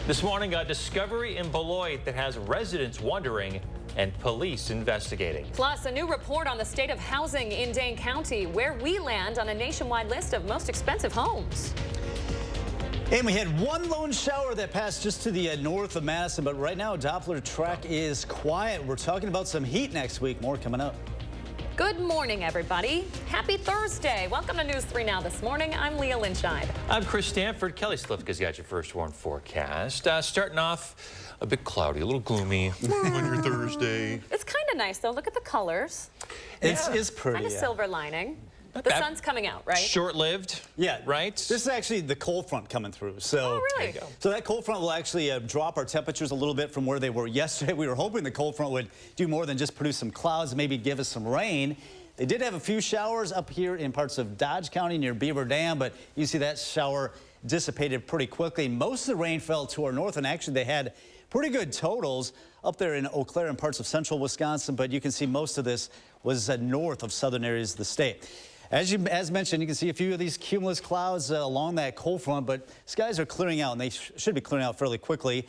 This morning, a discovery in Beloit that has residents wondering and police investigating. Plus, a new report on the state of housing in Dane County, where we land on a nationwide list of most expensive homes. And we had one lone shower that passed just to the north of Madison, but right now Doppler track is quiet. We're talking about some heat next week. More coming up. Good morning, everybody. Happy Thursday. Welcome to News 3 Now this morning. I'm Leah Lynchide. I'm Chris Stanford. Kelly Slifka's got your first warn forecast. Starting off a bit cloudy, a little gloomy on your Thursday. It's kind of nice, though. Look at the colors. It's pretty. Kind of silver lining. The sun's coming out, right? Short-lived. Yeah. Right? This is actually the cold front coming through. So, oh, really? So that cold front will actually drop our temperatures a little bit from where they were yesterday. We were hoping the cold front would do more than just produce some clouds, maybe give us some rain. They did have a few showers up here in parts of Dodge County near Beaver Dam, but you see that shower dissipated pretty quickly. Most of the rain fell to our north, and actually they had pretty good totals up there in Eau Claire and parts of central Wisconsin, but you can see most of this was north of southern areas of the state. As mentioned, you can see a few of these cumulus clouds along that cold front, but skies are clearing out, and they should be clearing out fairly quickly.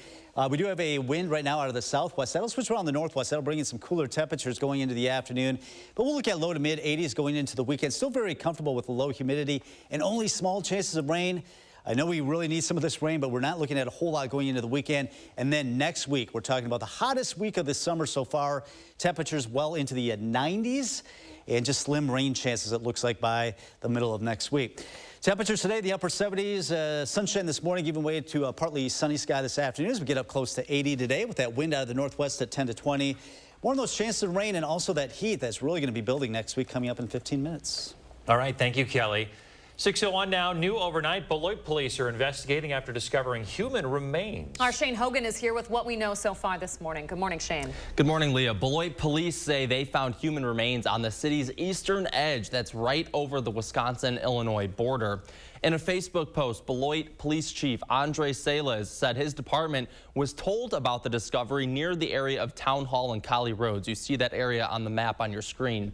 We do have a wind right now out of the southwest. That'll switch around the northwest. That'll bring in some cooler temperatures going into the afternoon. But we'll look at low to mid 80s going into the weekend. Still very comfortable with the low humidity and only small chances of rain. I know we really need some of this rain, but we're not looking at a whole lot going into the weekend. And then next week, we're talking about the hottest week of the summer so far. Temperatures well into the 90s. And just slim rain chances, it looks like, by the middle of next week. Temperatures today, the upper 70s. Sunshine this morning, giving way to a partly sunny sky this afternoon as we get up close to 80 today with that wind out of the northwest at 10 to 20. More of those chances of rain and also that heat that's really going to be building next week coming up in 15 minutes. All right. Thank you, Kelly. 6:01 now. New overnight. Beloit police are investigating after discovering human remains. Our Shane Hogan is here with what we know so far this morning. Good morning, Shane. Good morning, Leah. Beloit police say they found human remains on the city's eastern edge. That's right over the Wisconsin-Illinois border. In a Facebook post, Beloit Police Chief Andre Salas said his department was told about the discovery near the area of Town Hall and Collie Roads. You see that area on the map on your screen.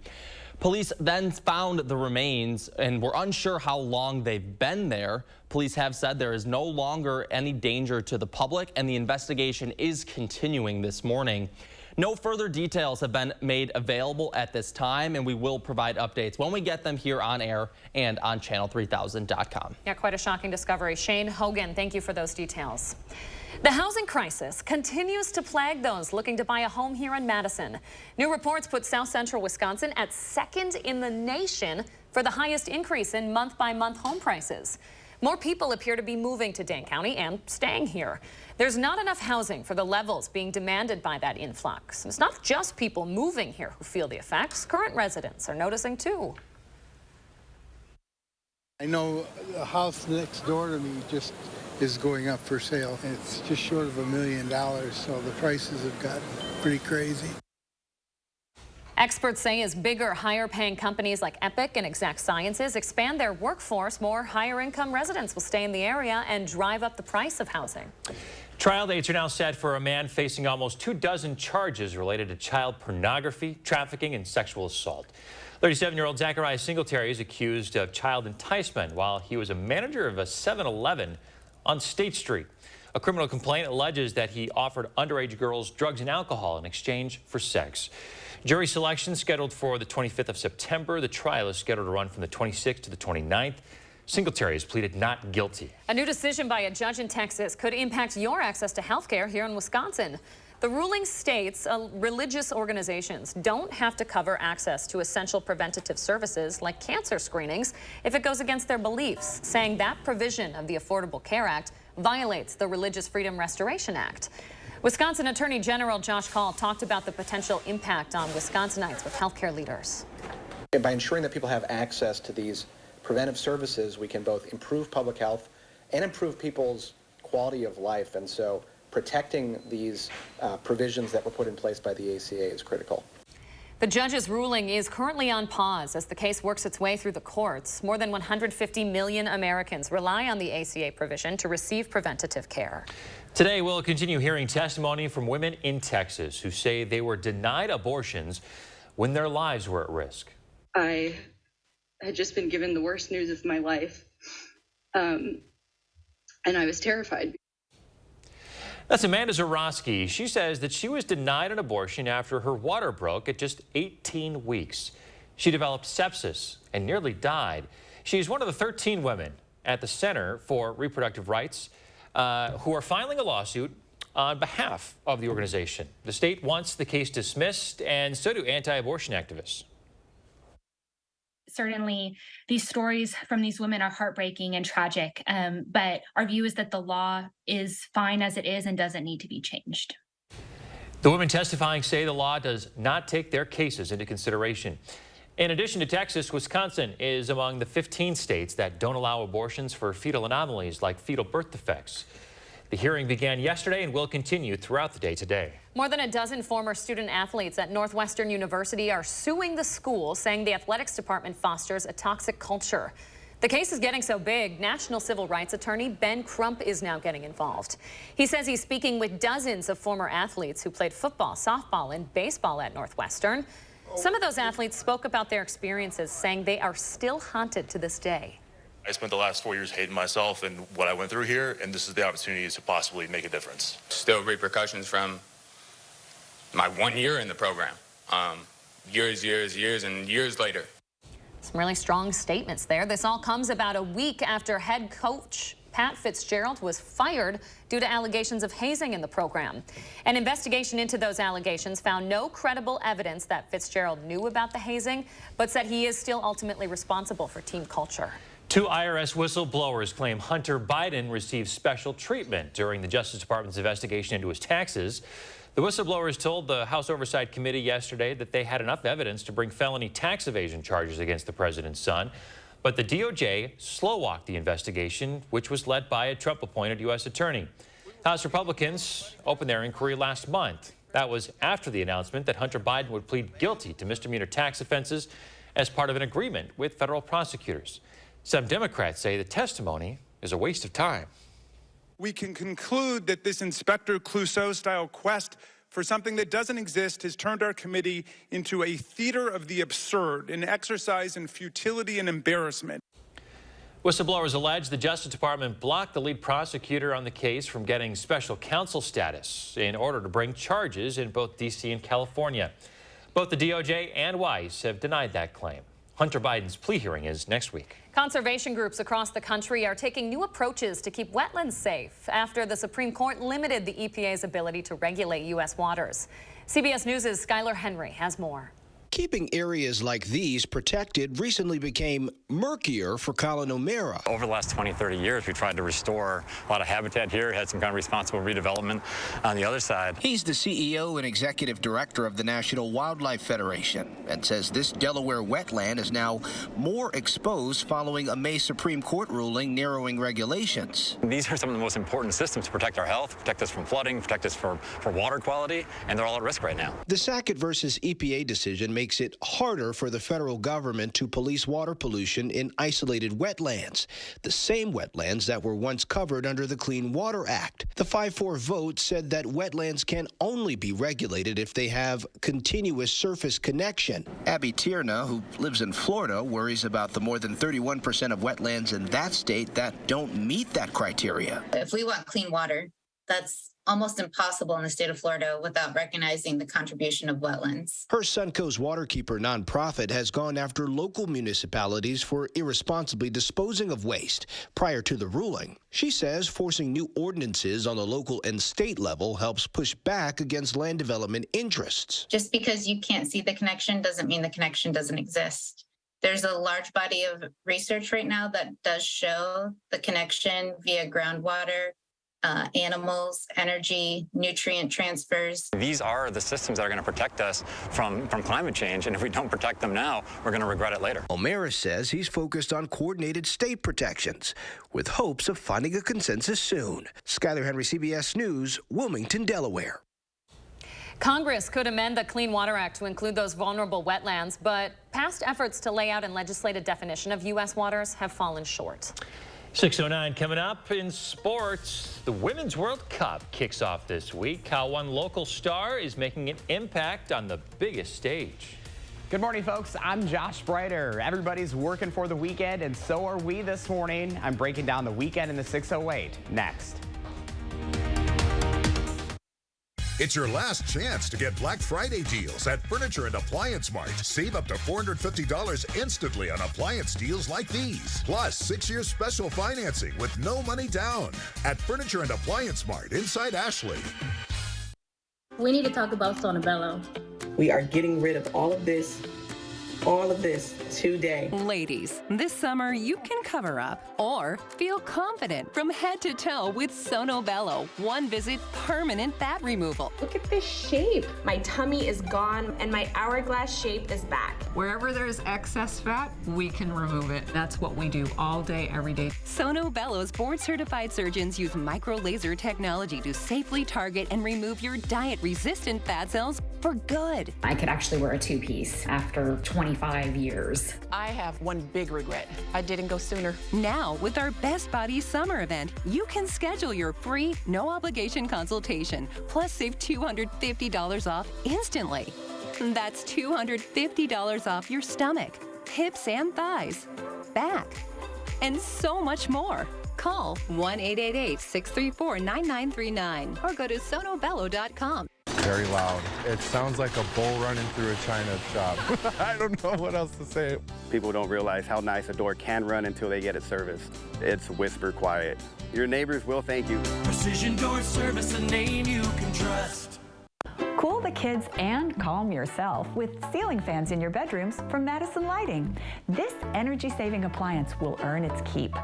Police then found the remains and were unsure how long they've been there. Police have said there is no longer any danger to the public, and the investigation is continuing this morning. No further details have been made available at this time, and we will provide updates when we get them here on air and on channel3000.com. Yeah, quite a shocking discovery. Shane Hogan, thank you for those details. The housing crisis continues to plague those looking to buy a home here in Madison. New reports put South Central Wisconsin at second in the nation for the highest increase in month-by-month home prices. More people appear to be moving to Dane County and staying here. There's not enough housing for the levels being demanded by that influx. It's not just people moving here who feel the effects. Current residents are noticing too. I know the house next door to me just is going up for sale. It's just short of $1 million, so the prices have gotten pretty crazy. Experts say as bigger, higher-paying companies like Epic and Exact Sciences expand their workforce, more higher-income residents will stay in the area and drive up the price of housing. Trial dates are now set for a man facing almost 24 charges related to child pornography, trafficking, and sexual assault. 37-year-old Zachariah Singletary is accused of child enticement while he was a manager of a 7-Eleven on State Street. A criminal complaint alleges that he offered underage girls drugs and alcohol in exchange for sex. Jury selection scheduled for the 25th of September. The trial is scheduled to run from the 26th to the 29th. Singletary has pleaded not guilty. A new decision by a judge in Texas could impact your access to health care here in Wisconsin. The ruling states religious organizations don't have to cover access to essential preventative services like cancer screenings if it goes against their beliefs, saying that provision of the Affordable Care Act violates the Religious Freedom Restoration Act. Wisconsin Attorney General Josh Kaul talked about the potential impact on Wisconsinites with healthcare leaders. By ensuring that people have access to these preventive services, we can both improve public health and improve people's quality of life. And so protecting these provisions that were put in place by the ACA is critical. The judge's ruling is currently on pause as the case works its way through the courts. More than 150 million Americans rely on the ACA provision to receive preventative care. Today, we'll continue hearing testimony from women in Texas who say they were denied abortions when their lives were at risk. I had just been given the worst news of my life, and I was terrified. That's Amanda Zarowski. She says that she was denied an abortion after her water broke at just 18 weeks. She developed sepsis and nearly died. She's one of the 13 women at the Center for Reproductive Rights who are filing a lawsuit on behalf of the organization. The state wants the case dismissed, and so do anti-abortion activists. Certainly, these stories from these women are heartbreaking and tragic, but our view is that the law is fine as it is and doesn't need to be changed. The women testifying say the law does not take their cases into consideration. In addition to Texas, Wisconsin is among the 15 states that don't allow abortions for fetal anomalies like fetal birth defects. The hearing began yesterday and will continue throughout the day today. More than a dozen former student athletes at Northwestern University are suing the school, saying the athletics department fosters a toxic culture. The case is getting so big, national civil rights attorney Ben Crump is now getting involved. He says he's speaking with dozens of former athletes who played football, softball, and baseball at Northwestern. Some of those athletes spoke about their experiences, saying they are still haunted to this day. I spent the last 4 years hating myself and what I went through here, and this is the opportunity to possibly make a difference. Still repercussions from my 1 year in the program. Years and years later. Some really strong statements there. This all comes about a week after head coach Pat Fitzgerald was fired due to allegations of hazing in the program. An investigation into those allegations found no credible evidence that Fitzgerald knew about the hazing, but said he is still ultimately responsible for team culture. 2 IRS whistleblowers claim Hunter Biden received special treatment during the Justice Department's investigation into his taxes. The whistleblowers told the House Oversight Committee yesterday that they had enough evidence to bring felony tax evasion charges against the president's son. But the DOJ slow-walked the investigation, which was led by a Trump-appointed U.S. attorney. House Republicans opened their inquiry last month. That was after the announcement that Hunter Biden would plead guilty to misdemeanor tax offenses as part of an agreement with federal prosecutors. Some Democrats say the testimony is a waste of time. We can conclude that this Inspector Clouseau-style quest for something that doesn't exist has turned our committee into a theater of the absurd, an exercise in futility and embarrassment. Whistleblowers allege the Justice Department blocked the lead prosecutor on the case from getting special counsel status in order to bring charges in both D.C. and California. Both the DOJ and WISC have denied that claim. Hunter Biden's plea hearing is next week. Conservation groups across the country are taking new approaches to keep wetlands safe after the Supreme Court limited the EPA's ability to regulate U.S. waters. CBS News' Skylar Henry has more. Keeping areas like these protected recently became murkier for Colin O'Mara. Over the last 20, 30 years, we tried to restore a lot of habitat here, had some kind of responsible redevelopment on the other side. He's the CEO and executive director of the National Wildlife Federation and says this Delaware wetland is now more exposed following a May Supreme Court ruling narrowing regulations. These are some of the most important systems to protect our health, protect us from flooding, protect us for water quality, and they're all at risk right now. The Sackett versus EPA decision makes it harder for the federal government to police water pollution in isolated wetlands, the same wetlands that were once covered under the Clean Water Act. The 5-4 vote said that wetlands can only be regulated if they have continuous surface connection. Abby Tierna, who lives in Florida, worries about the more than 31% of wetlands in that state that don't meet that criteria. If we want clean water, that's almost impossible in the state of Florida without recognizing the contribution of wetlands. Her Suncoast Waterkeeper nonprofit has gone after local municipalities for irresponsibly disposing of waste prior to the ruling. She says forcing new ordinances on the local and state level helps push back against land development interests. Just because you can't see the connection doesn't mean the connection doesn't exist. There's a large body of research right now that does show the connection via groundwater, animals, energy, nutrient transfers. These are the systems that are going to protect us from climate change, and if we don't protect them now, we're going to regret it later. O'Mara says he's focused on coordinated state protections with hopes of finding a consensus soon. Skylar Henry, CBS News, Wilmington, Delaware. Congress could amend the Clean Water Act to include those vulnerable wetlands, but past efforts to lay out a legislative definition of U.S. waters have fallen short. 6:09 coming up in sports. The Women's World Cup kicks off this week. How one local star is making an impact on the biggest stage. Good morning, folks. I'm Josh Breiter. Everybody's working for the weekend, and so are we this morning. I'm breaking down the weekend in the 608 next. It's your last chance to get Black Friday deals at Furniture and Appliance Mart. Save up to $450 instantly on appliance deals like these. Plus, 6-year special financing with no money down at Furniture and Appliance Mart inside Ashley. We need to talk about Sonobello. We are getting rid of all of this today. Ladies, this summer you can cover up or feel confident from head to toe with Sonobello. One visit permanent fat removal. Look at this shape. My tummy is gone and my hourglass shape is back. Wherever there's excess fat, we can remove it. That's what we do all day, every day. Sonobello's board-certified surgeons use micro-laser technology to safely target and remove your diet-resistant fat cells for good. I could actually wear a two-piece after 25 years. I have one big regret. I didn't go sooner. Now, with our Best Buddies summer event, you can schedule your free, no-obligation consultation, plus save $250 off instantly. That's $250 off your stomach, hips and thighs, back, and so much more. Call 1-888-634-9939 or go to sonobello.com. Very loud. It sounds like a bull running through a china shop. I don't know what else to say. People don't realize how nice a door can run until they get it serviced. It's whisper quiet. Your neighbors will thank you. Precision Door Service, a name you can trust. Cool the kids and calm yourself with ceiling fans in your bedrooms from Madison Lighting. This energy-saving appliance will earn its keep.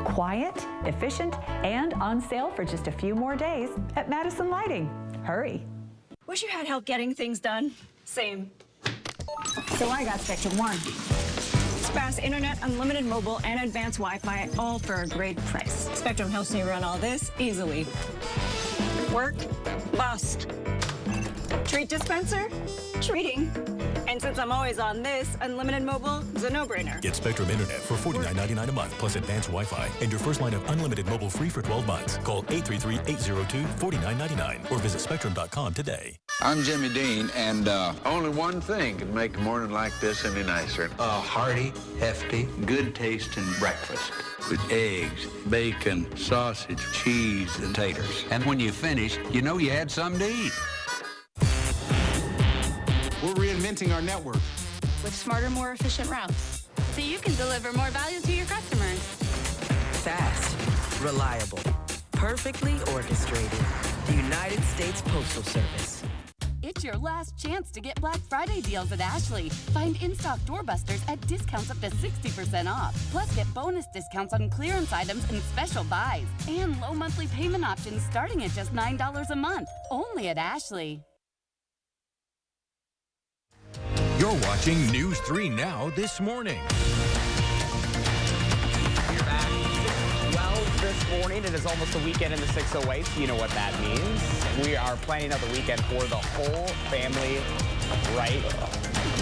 Quiet, efficient, and on sale for just a few more days at Madison Lighting. Hurry. Wish you had help getting things done. Same. So I got Spectrum One. It's fast internet, unlimited mobile, and advanced Wi-Fi, all for a great price. Spectrum helps me run all this easily. Work, bust. Treat dispenser, treating. And since I'm always on this, unlimited mobile is a no-brainer. Get Spectrum Internet for $49.99 a month plus advanced Wi-Fi and your first line of unlimited mobile free for 12 months. Call 833-802-4999 or visit spectrum.com today. I'm Jimmy Dean, and only one thing can make a morning like this any nicer. A hearty, hefty, good-tasting breakfast with eggs, bacon, sausage, cheese, and taters. And when you finish, you know you had something to eat. We're reinventing our network with smarter, more efficient routes, so you can deliver more value to your customers. Fast, reliable, perfectly orchestrated. The United States Postal Service. It's your last chance to get Black Friday deals at Ashley. Find in-stock doorbusters at discounts up to 60% off. Plus, get bonus discounts on clearance items and special buys. And low monthly payment options starting at just $9 a month. Only at Ashley. You're watching News 3 Now this morning. We're back 6:12 this morning. It is almost a weekend in the 608, so you know what that means. We are planning out the weekend for the whole family right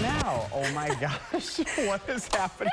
now. Oh my gosh, what is happening?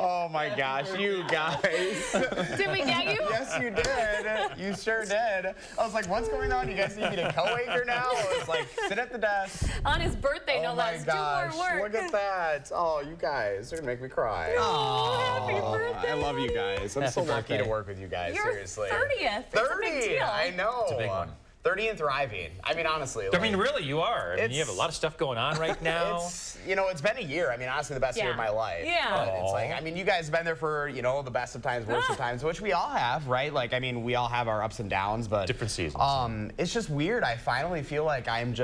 Oh my gosh, you guys. Did we get you? Yes, you did. You sure did. I was like, what's going on? You guys need me to co-anchor now? I was like, sit at the desk. On his birthday, no less. Oh my gosh, do more work. look at that. Oh, you guys are going to make me cry. Oh, happy birthday. I love you guys. I'm so lucky to work with you guys, Your seriously. 30th. 30, it's a big deal. I know. It's a big one. 30 and thriving. I mean, honestly. I mean, really, you are. I mean, you have a lot of stuff going on right now. You know, it's been a year. I mean, honestly, the best year of my life. Yeah. But it's like, I mean, you guys have been there for, you know, the best of times, worst of times, which we all have, right? Like, I mean, we all have our ups and downs, but. Different seasons. It's just weird. I finally feel like I'm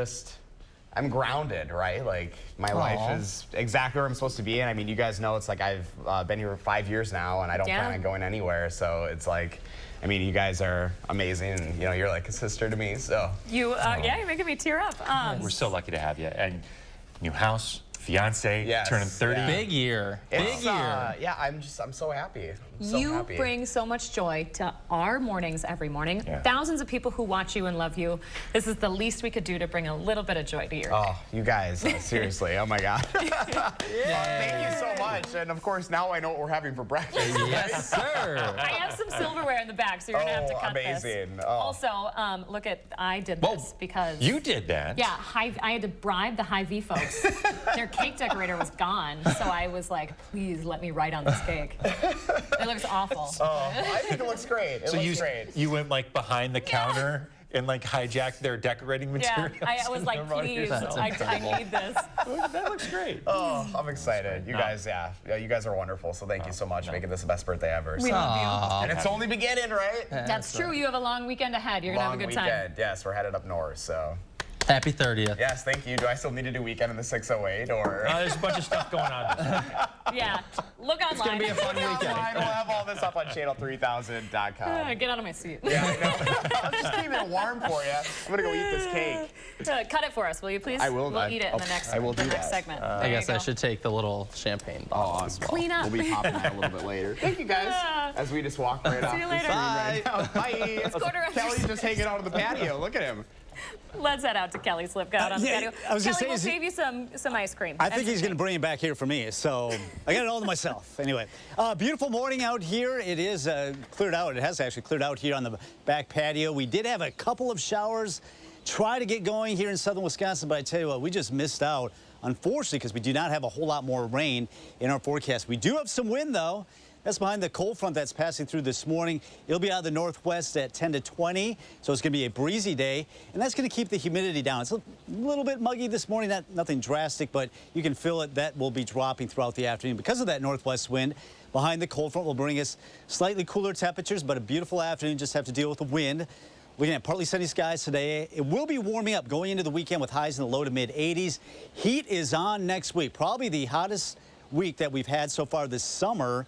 grounded, right? Like, my life is exactly where I'm supposed to be. And I mean, you guys know it's like I've been here for 5 years now, and I don't plan on going anywhere. So it's like, I mean, you guys are amazing, and you know, you're like a sister to me. So yeah, you're making me tear up. We're so lucky to have you. And new house, fiance, turning 30. Yeah. Big year. Big year. Yeah, I'm so happy. You bring so much joy to our mornings every morning. Yeah. Thousands of people who watch you and love you. This is the least we could do to bring a little bit of joy to your day. Oh, you guys, seriously, oh my God. Thank you so much. And of course, now I know what we're having for breakfast. Yes, sir. I have some silverware in the back, so you're going to have to cut amazing. this. Also, look at, I did this because... You did that? Yeah, I had to bribe the Hy-Vee folks. They're cake decorator was gone, so I was like, please let me write on this cake. It looks awful. Oh, I think it looks great. It looks great. You went like behind the counter and like hijacked their decorating materials. Yeah, I was like, please, I need this. That looks great. Oh, I'm excited. You guys, you guys are wonderful. So thank you so much for making this the best birthday ever. We love you. And it's only beginning, right? That's true. You have a long weekend ahead. You're going to have a good time. Yes, we're headed up north, so. Happy 30th. Yes, thank you. Do I still need to do weekend in the 608 or? There's a bunch of stuff going on this weekend. Yeah, look online. It's going to be a fun weekend. We'll have all this up on channel3000.com. Get out of my seat. Yeah, I know. I'm just keeping it warm for you. I'm going to go eat this cake. Cut it for us, will you please? I will. We'll eat it in the next, segment. I guess I should take the little champagne bottle as well. Clean up. We'll be popping that a little bit later. Thank you, guys. As we just walk right off the screen right now. Bye. Kelly's just hanging out on the patio. Look at him. Let's head out to Kelly's Lipkout on the patio. Kelly, we'll save you some ice cream. I think he's going to bring it back here for me, so I got it all to myself. Anyway, beautiful morning out here. It is cleared out. It has actually cleared out here on the back patio. We did have a couple of showers try to get going here in southern Wisconsin, but I tell you what, we just missed out, unfortunately, because we do not have a whole lot more rain in our forecast. We do have some wind, though. That's behind the cold front that's passing through this morning. It'll be out of the northwest at 10 to 20, so it's going to be a breezy day, and that's going to keep the humidity down. It's a little bit muggy this morning, nothing drastic, but you can feel it. That will be dropping throughout the afternoon because of that northwest wind. Behind the cold front will bring us slightly cooler temperatures, but a beautiful afternoon. Just have to deal with the wind. Looking at partly sunny skies today. It will be warming up going into the weekend with highs in the low to mid 80s. Heat is on next week, probably the hottest week that we've had so far this summer.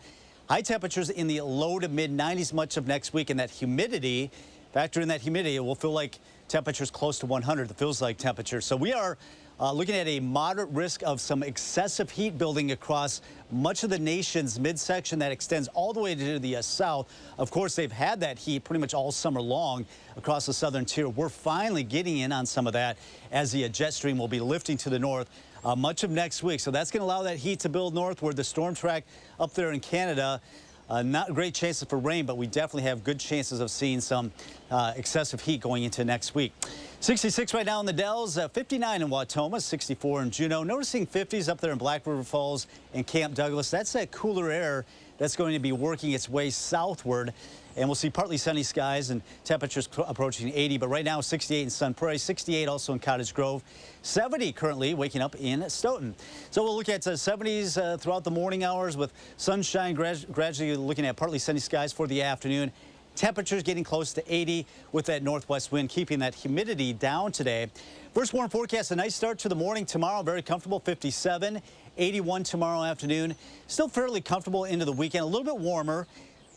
High temperatures in the low to mid 90s much of next week, and that humidity, factor in that humidity, it will feel like temperatures close to 100, it feels like temperature. So we are looking at a moderate risk of some excessive heat building across much of the nation's midsection that extends all the way to the south. Of course, they've had that heat pretty much all summer long across the southern tier. We're finally getting in on some of that as the jet stream will be lifting to the north much of next week. So that's going to allow that heat to build northward. The storm track up there in Canada, not great chances for rain, but we definitely have good chances of seeing some excessive heat going into next week. 66 right now in the Dells, 59 in Wautoma, 64 in Juneau. Noticing 50s up there in Black River Falls and Camp Douglas. That's that cooler air that's going to be working its way southward. And we'll see partly sunny skies and temperatures approaching 80. But right now, 68 in Sun Prairie, 68 also in Cottage Grove, 70 currently waking up in Stoughton. So we'll look at 70s throughout the morning hours with sunshine, gradually looking at partly sunny skies for the afternoon. Temperatures getting close to 80 with that northwest wind, keeping that humidity down today. First warm forecast, a nice start to the morning tomorrow, very comfortable, 57, 81 tomorrow afternoon. Still fairly comfortable into the weekend, a little bit warmer.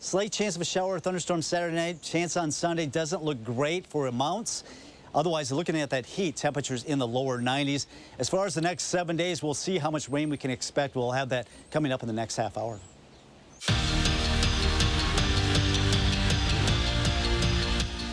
Slight chance of a shower or thunderstorm Saturday night. Chance on Sunday doesn't look great for amounts. Otherwise, looking at that heat, temperatures in the lower 90s. As far as the next 7 days, we'll see how much rain we can expect. We'll have that coming up in the next half hour.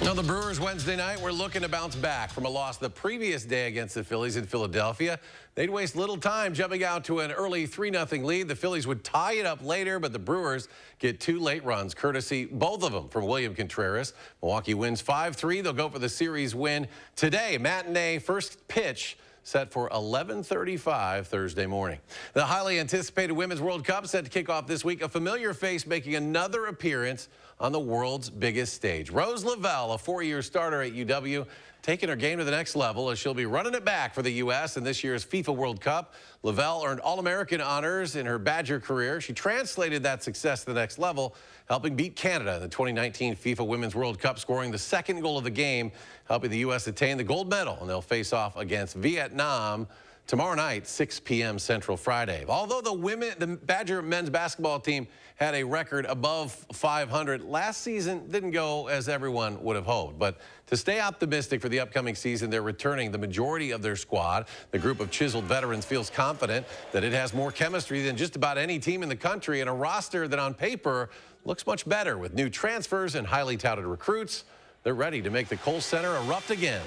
Now, the Brewers Wednesday night were looking to bounce back from a loss the previous day against the Phillies in Philadelphia. They'd waste little time jumping out to an early 3-0 lead. The Phillies would tie it up later, but the Brewers get 2 late runs, courtesy both of them from William Contreras. Milwaukee wins 5-3. They'll go for the series win today. Matinee first pitch set for 11:35 Thursday morning. The highly anticipated Women's World Cup set to kick off this week. A familiar face making another appearance on the world's biggest stage. Rose Lavelle, a 4-year starter at UW, taking her game to the next level as she'll be running it back for the U.S. in this year's FIFA World Cup. Lavelle earned All-American honors in her Badger career. She translated that success to the next level, helping beat Canada in the 2019 FIFA Women's World Cup, scoring the second goal of the game, helping the U.S. attain the gold medal, and they'll face off against Vietnam tomorrow night, 6 p.m. Central Friday. Although the Badger men's basketball team had a record above 500, last season didn't go as everyone would have hoped. But to stay optimistic for the upcoming season, they're returning the majority of their squad. The group of chiseled veterans feels confident that it has more chemistry than just about any team in the country, and a roster that on paper looks much better with new transfers and highly touted recruits. They're ready to make the Kohl Center erupt again.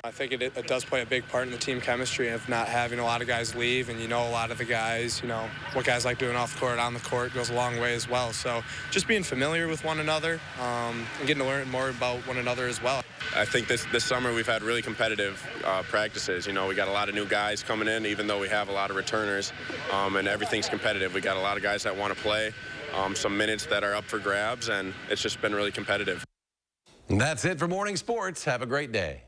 I think it does play a big part in the team chemistry of not having a lot of guys leave, and a lot of the guys, what guys like doing off the court, on the court goes a long way as well. So just being familiar with one another and getting to learn more about one another as well. I think this summer we've had really competitive practices. We got a lot of new guys coming in, even though we have a lot of returners, and everything's competitive. We got a lot of guys that want to play, some minutes that are up for grabs, and it's just been really competitive. And that's it for morning sports. Have a great day.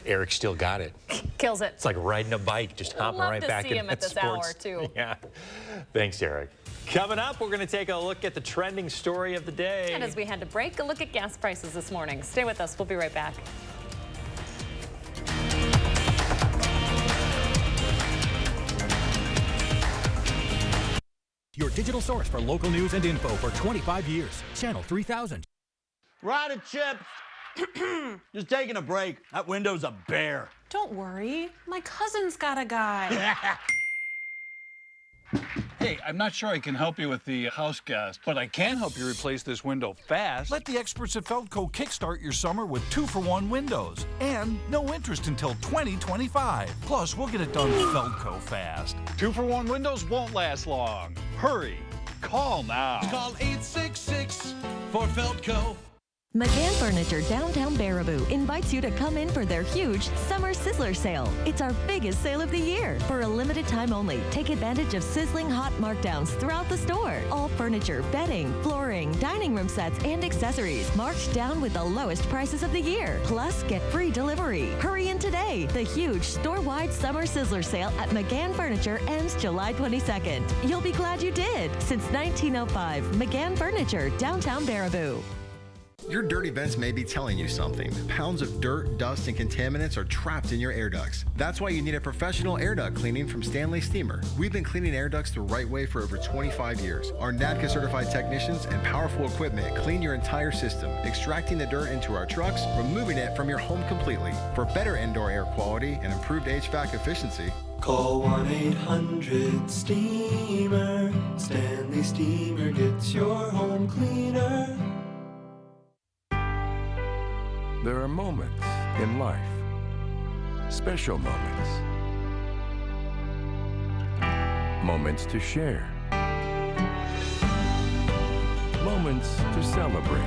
Eric still got it. Kills it. It's like riding a bike, just hopping right back in him at this sports. hour, too. Yeah. Thanks, Eric. Coming up, we're going to take a look at the trending story of the day. And as we had to break, a look at gas prices this morning. Stay with us. We'll be right back. Your digital source for local news and info for 25 years. Channel 3000. We're out of chips. Just taking a break. That window's a bear. Don't worry. My cousin's got a guy. Hey, I'm not sure I can help you with the house gas, but I can help you replace this window fast. Let the experts at Feldco kickstart your summer with 2-for-1 windows and no interest until 2025. Plus, we'll get it done Feldco fast. 2-for-1 windows won't last long. Hurry. Call now. Call 866 for Feldco. McGann Furniture Downtown Baraboo invites you to come in for their huge Summer Sizzler Sale. It's our biggest sale of the year. For a limited time only, take advantage of sizzling hot markdowns throughout the store. All furniture, bedding, flooring, dining room sets, and accessories marked down with the lowest prices of the year. Plus, get free delivery. Hurry in today. The huge store-wide Summer Sizzler Sale at McGann Furniture ends July 22nd. You'll be glad you did. Since 1905, McGann Furniture, Downtown Baraboo. Your dirty vents may be telling you something. Pounds of dirt, dust, and contaminants are trapped in your air ducts. That's why you need a professional air duct cleaning from Stanley Steamer. We've been cleaning air ducts the right way for over 25 years. Our NADCA certified technicians and powerful equipment clean your entire system, extracting the dirt into our trucks, removing it from your home completely. For better indoor air quality and improved HVAC efficiency, call 1-800-STEAMER. Stanley Steamer gets your home cleaner. There are moments in life, special moments, moments to share, moments to celebrate.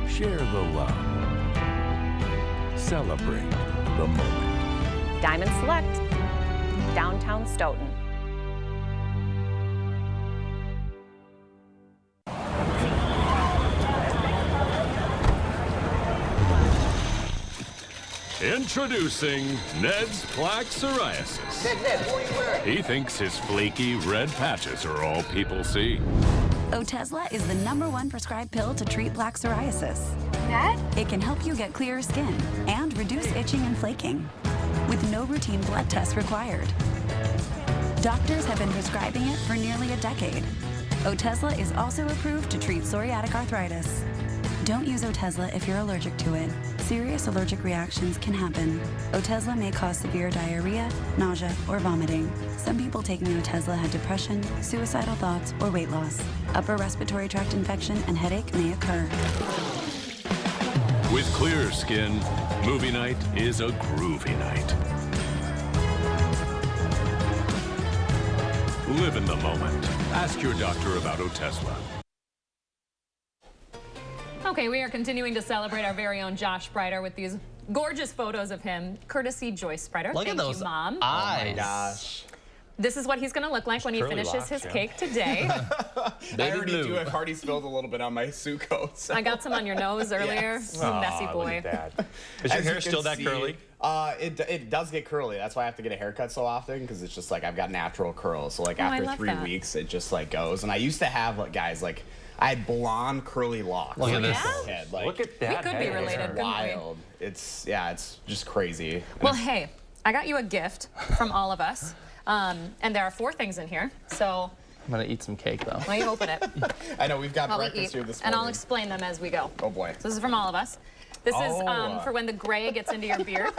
Share the love. Celebrate the moment. Diamond Select, downtown Stoughton. Introducing Ned's Plaque Psoriasis. Ned, what are you wearing? He thinks his flaky red patches are all people see. Otezla is the #1 prescribed pill to treat plaque psoriasis. Ned? It can help you get clearer skin and reduce itching and flaking with no routine blood tests required. Doctors have been prescribing it for nearly a decade. Otezla is also approved to treat psoriatic arthritis. Don't use Otezla if you're allergic to it. Serious allergic reactions can happen. Otezla may cause severe diarrhea, nausea, or vomiting. Some people taking Otezla had depression, suicidal thoughts, or weight loss. Upper respiratory tract infection and headache may occur. With clear skin, movie night is a groovy night. Live in the moment. Ask your doctor about Otezla. Okay, we are continuing to celebrate our very own Josh Spreiter with these gorgeous photos of him, courtesy Joyce Spreiter. Look at those you, Mom. eyes. Oh my gosh. This is what he's going to look like when he finishes his cake today. I already do. I've already spilled a little bit on my suit coat. So. I got some on your nose earlier. Yes. You messy boy. Look at that. Is your hair still that curly? It does get curly. That's why I have to get a haircut so often, because it's just like I've got natural curls. So like after 3 weeks, it just like goes. And I used to have guys like I had blonde curly locks. Look at this. Head. Like, look at that. We could be related. It's wild. It's just crazy. Well, hey, I got you a gift from all of us. And there are 4 things in here, so... I'm gonna eat some cake, though. Why don't you open it? I know, we've got breakfast here this morning. And I'll explain them as we go. Oh, boy. So this is from all of us. This is for when the gray gets into your beard.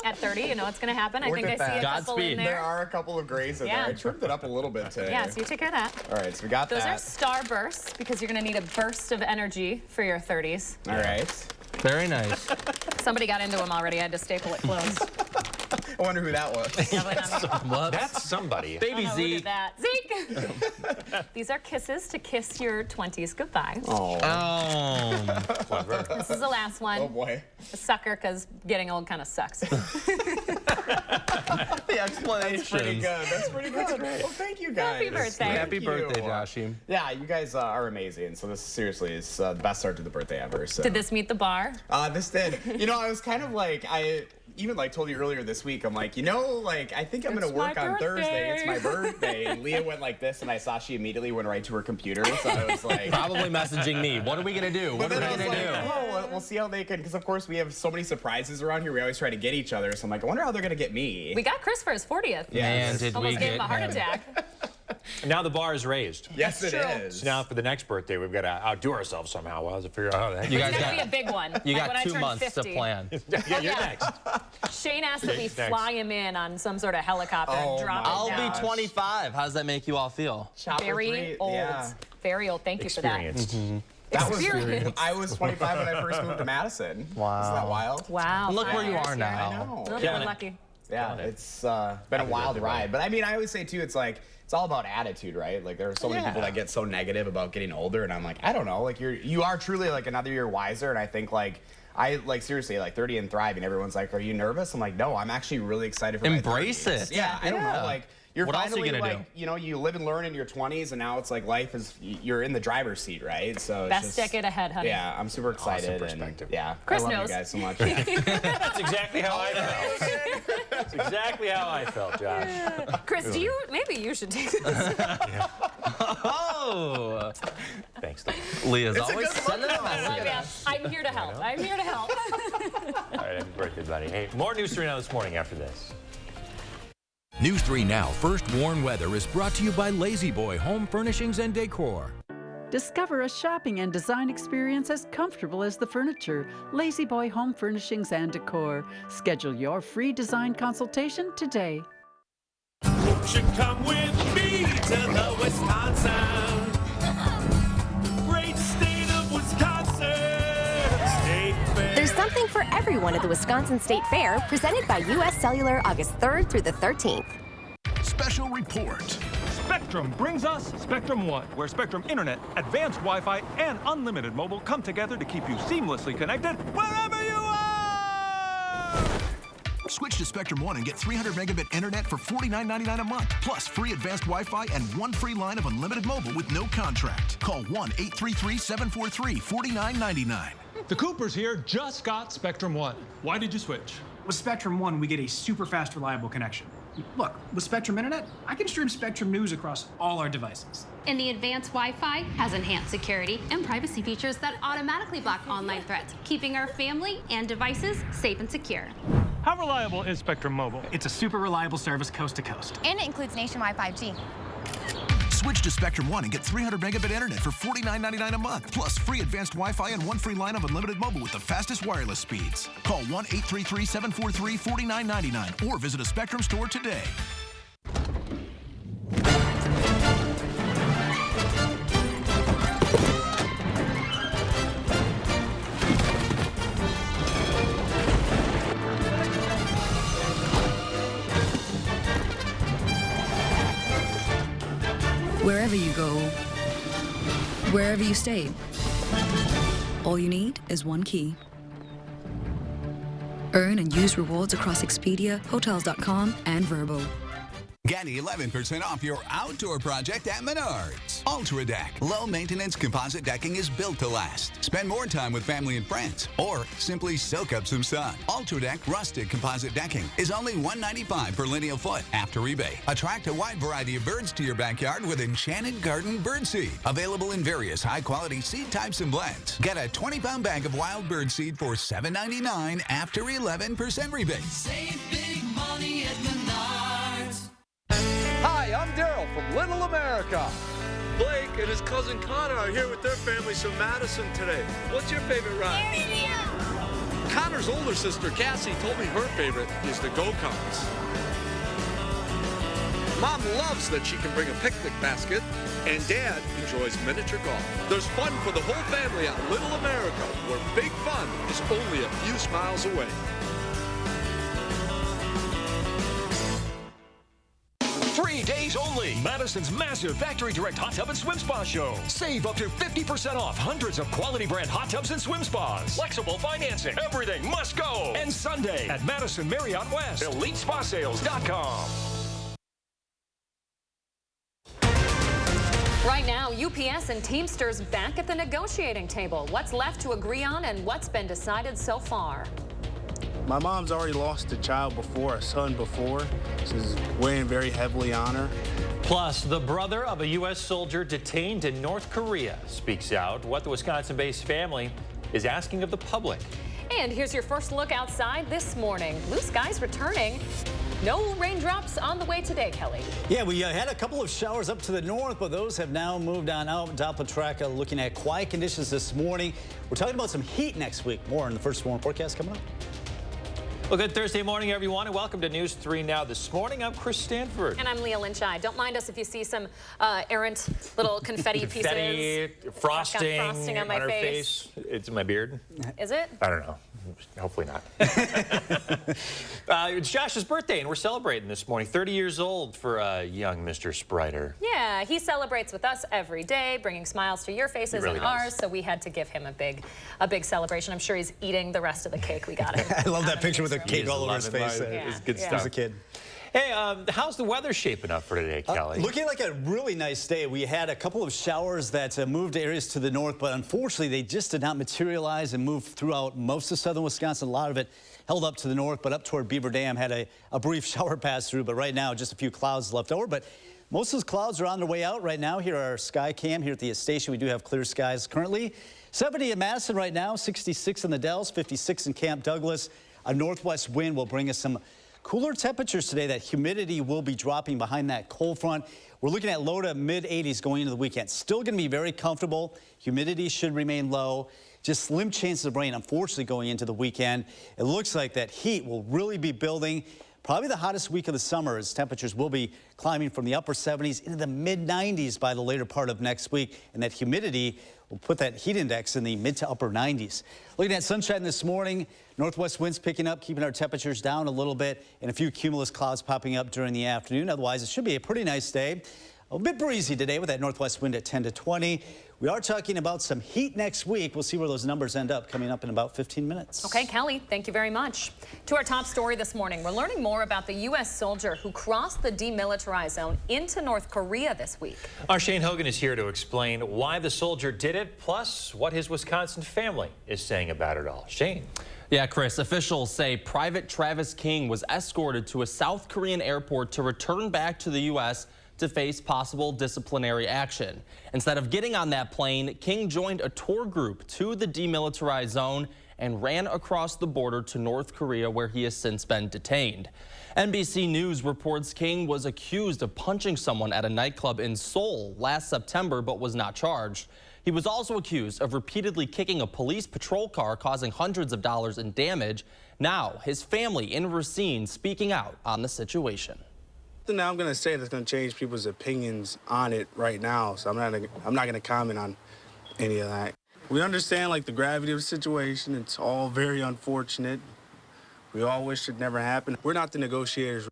At 30, you know it's going to happen. I Look think I at see a that. couple in there. There are a couple of grays in there. I trimmed it up a little bit today. Yeah, so you take care of that. All right, so we got Those that. are star bursts because you're going to need a burst of energy for your 30s. All right. Very nice. Somebody got into them already. I had to staple it closed. I wonder who that was. That's somebody. Baby Look Zeke. at that. Zeke! These are kisses to kiss your 20s goodbye. Oh. Clever. This is the last one. Oh, boy. A sucker, because getting old kind of sucks. The explanation. That's pretty good. That's pretty good. Well, thank you guys. Happy birthday. Happy birthday, Joshy. Yeah, you guys are amazing. So this seriously is the best start to the birthday ever. So. Did this meet the bar? This did. You know, I was kind of like, I even like told you earlier this week, I'm like, you know, like I think I'm going to work on Thursday. It's my birthday. And Leah went like this, and I saw she immediately went right to her computer. So I was like. Probably messaging me. What are we going to do? What are we going to do? Oh, we'll see how they can, because of course we have so many surprises around here. We always try to get each other. So I'm like, I wonder how they're going to get me. We got Chris for his 40th. Yeah. Man, did Almost we gave get him a heart him. attack. Now the bar is raised. Yes, That's it true. is. So now for the next birthday, we've got to outdo ourselves somehow. We'll have to figure out how that. You It's guys going to got, be a big one. you Like got when I 2 turned months 50. to plan. Yeah, you're next. Shane asked that we Thanks. fly him in on some sort of helicopter and drop I'll him down. be 25. How does that make you all feel? Very old. Yeah. Very old. Thank you for that. Experienced. That was, Experience. I was 25 when I first moved to Madison. Wow. Isn't that wild? Wow. Look where you 5 are years, now. I know. Well, Killing we're it. lucky. Yeah, it's been a wild ride. But I mean, I always say too, it's like, it's all about attitude, right? Like there are so many people that get so negative about getting older, and I'm like, I don't know, like you are truly like another year wiser, and I think like, seriously, like 30 and thriving, everyone's like, are you nervous? I'm like, no, I'm actually really excited for Embrace my 30s. it. Yeah, I don't know, like, you're What else are you finally gonna like, you know, you live and learn in your 20s, and now it's like life is, you're in the driver's seat, right? So Best it's just, decade ahead, honey. Yeah, I'm super excited. Awesome perspective. And, yeah, Chris I love knows. you guys so much. That's exactly how I felt. That's exactly how I felt, Josh. Chris, maybe you should take this. Oh! Thanks, Dave. Leah's always sending a message. Yeah, I'm here to help. I'm here to help. All right, happy birthday, buddy. Hey, more News 3 Now this morning after this. News 3 Now First Warn Weather is brought to you by Lazy Boy Home Furnishings and Decor. Discover a shopping and design experience as comfortable as the furniture. Lazy Boy Home Furnishings and Decor. Schedule your free design consultation today. Won't you come with me to the Wisconsin? Great state of Wisconsin. State Fair. There's something for everyone at the Wisconsin State Fair, presented by U.S. Cellular August 3rd through the 13th. Special report. Spectrum brings us Spectrum One, where Spectrum Internet, advanced Wi-Fi, and unlimited mobile come together to keep you seamlessly connected wherever you are! Switch to Spectrum One and get 300 megabit internet for $49.99 a month, plus free advanced Wi-Fi and 1 free line of unlimited mobile with no contract. Call 1-833-743-4999. The Coopers here just got Spectrum One. Why did you switch? With Spectrum One, we get a super fast, reliable connection. Look, with Spectrum Internet, I can stream Spectrum News across all our devices. And the advanced Wi-Fi has enhanced security and privacy features that automatically block online threats, keeping our family and devices safe and secure. How reliable is Spectrum Mobile? It's a super reliable service coast to coast. And it includes nationwide 5G. Switch to Spectrum One and get 300 megabit internet for $49.99 a month, plus free advanced Wi-Fi and 1 free line of unlimited mobile with the fastest wireless speeds. Call 1-833-743-4999 or visit a Spectrum store today. Wherever you go, wherever you stay, all you need is one key. Earn and use rewards across Expedia, Hotels.com, and Vrbo. Get 11% off your outdoor project at Menards. Ultra Deck. Low maintenance composite decking is built to last. Spend more time with family and friends, or simply soak up some sun. Ultra Deck rustic composite decking is only $195 per lineal foot after rebate. Attract a wide variety of birds to your backyard with Enchanted Garden Birdseed. Available in various high-quality seed types and blends. Get a 20-pound bag of wild bird seed for $7.99 after 11% rebate. Save big money at Menards. Hi, I'm Daryl from Little America. Blake and his cousin Connor are here with their families from Madison today. What's your favorite ride? Connor's older sister, Cassie, told me her favorite is the go-karts. Mom loves that she can bring a picnic basket, and Dad enjoys miniature golf. There's fun for the whole family at Little America, where big fun is only a few miles away. Days only. Madison's massive Factory Direct Hot Tub and Swim Spa Show. Save up to 50% off hundreds of quality brand hot tubs and swim spas. Flexible financing. Everything must go. And Sunday at Madison Marriott West. EliteSpaSales.com. Right now, UPS and Teamsters back at the negotiating table. What's left to agree on and what's been decided so far? My mom's already lost a child before, a son before. This is weighing very heavily on her. Plus, the brother of a U.S. soldier detained in North Korea speaks out what the Wisconsin-based family is asking of the public. And here's your first look outside this morning. Blue skies returning. No raindrops on the way today, Kelly. Yeah, we had a couple of showers up to the north, but those have now moved on out. Doppler track looking at quiet conditions this morning. We're talking about some heat next week. More in the first warm forecast coming up. Well, good Thursday morning, everyone, and welcome to News 3 Now. This morning, I'm Chris Stanford. And I'm Leah Lynchai. Don't mind us if you see some errant little confetti pieces. Frosting on my face. It's my beard. Is it? I don't know. Hopefully not. It's Josh's birthday, and we're celebrating this morning. 30 years old for young Mr. Spriter. Yeah, he celebrates with us every day, bringing smiles to your faces really and ours, so we had to give him a big celebration. I'm sure he's eating the rest of the cake we got him. I love that picture with the cake all over his face. It's good stuff. As a kid. Hey, how's the weather shaping up for today, Kelly? Looking like a really nice day. We had a couple of showers that moved areas to the north, but unfortunately they just did not materialize and move throughout most of southern Wisconsin. A lot of it held up to the north, but up toward Beaver Dam had a brief shower pass through, but right now just a few clouds left over. But most of those clouds are on their way out right now. Here are our sky cam here at the station. We do have clear skies currently. 70 in Madison right now, 66 in the Dells, 56 in Camp Douglas. A northwest wind will bring us some cooler temperatures today. That humidity will be dropping behind that cold front. We're looking at low to mid 80s going into the weekend. Still going to be very comfortable. Humidity should remain low. Just slim chances of rain, unfortunately, going into the weekend. It looks like that heat will really be building. Probably the hottest week of the summer as temperatures will be climbing from the upper 70s into the mid 90s by the later part of next week. And that humidity will put that heat index in the mid to upper 90s. Looking at sunshine this morning, northwest winds picking up, keeping our temperatures down a little bit, and a few cumulus clouds popping up during the afternoon. Otherwise, it should be a pretty nice day. A bit breezy today with that northwest wind at 10 to 20. We are talking about some heat next week. We'll see where those numbers end up coming up in about 15 minutes. Okay, Kelly, thank you very much. To our top story this morning, we're learning more about the U.S. soldier who crossed the demilitarized zone into North Korea this week. Our Shane Hogan is here to explain why the soldier did it, plus what his Wisconsin family is saying about it all. Shane. Yeah, Chris, officials say Private Travis King was escorted to a South Korean airport to return back to the U.S. to face possible disciplinary action. Instead of getting on that plane, King joined a tour group to the demilitarized zone and ran across the border to North Korea, where he has since been detained. NBC News reports King was accused of punching someone at a nightclub in Seoul last September, but was not charged. He was also accused of repeatedly kicking a police patrol car, causing hundreds of dollars in damage. Now, his family in Racine speaking out on the situation. Nothing that I'm going to say that's going to change people's opinions on it right now, so I'm not going to comment on any of that. We understand, like, the gravity of the situation. It's all very unfortunate. We all wish it never happened. We're not the negotiators.